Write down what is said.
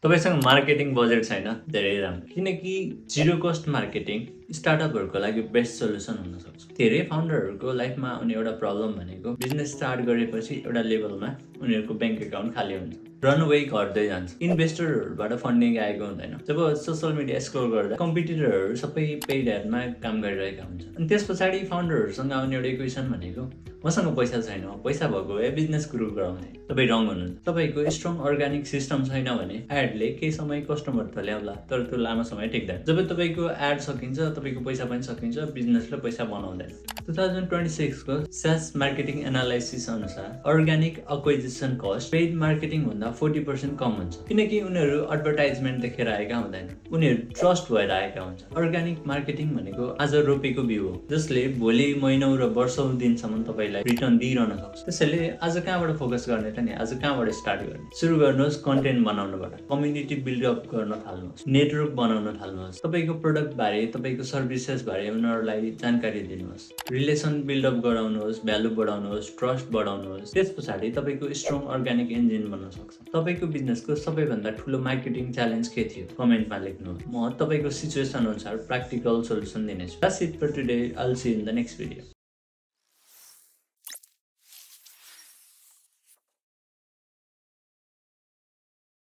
तपाईसँग marketing budget छैन धेरै राम्रो किनकि जिरो कस्ट मार्केटिङ स्टार्टअपहरूको लागि बेस्ट सोल्युसन हुन सक्छ। धेरै फाउन्डरहरूको लाइफमा आउने एउटा प्रब्लम भनेको बिजनेस स्टार्ट गरेपछि एउटा लेभलमा उनीहरूको ब्याङ्क एकाउन्ट खाली हुन्छ, रनवे घट्दै जान्छ, इन्भेस्टरहरूबाट फन्डिङ आएको हुँदैन। जब सोसियल मिडिया स्क्रोल गर्दा कम्पिटिटरहरू सबै पेड एडमा काम गरिरहेका हुन्छन् अनि त्यस पछाडि फाउन्डरहरूसँग आउने एउटा क्वेसन भनेको मसँग पैसा छैन, पैसा भएको भए बिजनेस ग्रो गराउँथे। तपाईँ रङ हुनुहुन्छ। तपाईँको स्ट्रङ अर्ग्यानिक सिस्टम छैन भने एडले केही समय कस्टमर त ल्याउला तर त्यो लामो समय टिक्दैन। जब तपाईँको एड सकिन्छ तपाईँको पैसा पनि सकिन्छ, बिजनेसले पैसा बनाउँदैन। 2026 को सेल्स मार्केटिङ एनालाइसिस अनुसार organic acquisition cost paid marketing भन्दा 40% कम हुन्छ किनकि उनीहरू एडभर्टाइजमेन्ट देखेर आएका हुँदैन, उनीहरू ट्रस्ट भएर आएका हुन्छन्। अर्ग्यानिक मार्केटिङ भनेको आज रोपेको बिउ हो जसले भोलि महिनौ र वर्षौं दिनसम्म तपाईँलाई रिटर्न दिइरहन सक्छ। त्यसैले आज कहाँबाट फोकस गर्ने त नि, आज कहाँबाट स्टार्ट गर्ने? सुरु गर्नुहोस् कन्टेन्ट बनाउनबाट, कम्युनिटी बिल्डअप गर्न थाल्नुहोस्, नेटवर्क बनाउन थाल्नुहोस्, तपाईँको प्रोडक्ट बारे तपाईँको सर्भिसेस बारे उनीहरूलाई जानकारी दिनुहोस्, रिलेसन बिल्डअप गराउनुहोस्, भ्यालु बढाउनुहोस्, ट्रस्ट बढाउनुहोस्। त्यस पछाडि तपाईँको स्ट्रङ अर्ग्यानिक इन्जिन बन्न सक्छ। तपाईँको बिजनेसको सबैभन्दा ठुलो मार्केटिङ च्यालेन्ज के थियो कमेन्टमा लेख्नुहोस्। म तपाईँको सिचुएसन अनुसार प्र्याक्टिकल सोल्युसन दिनेछु। That's it for today. I will see you in the next video.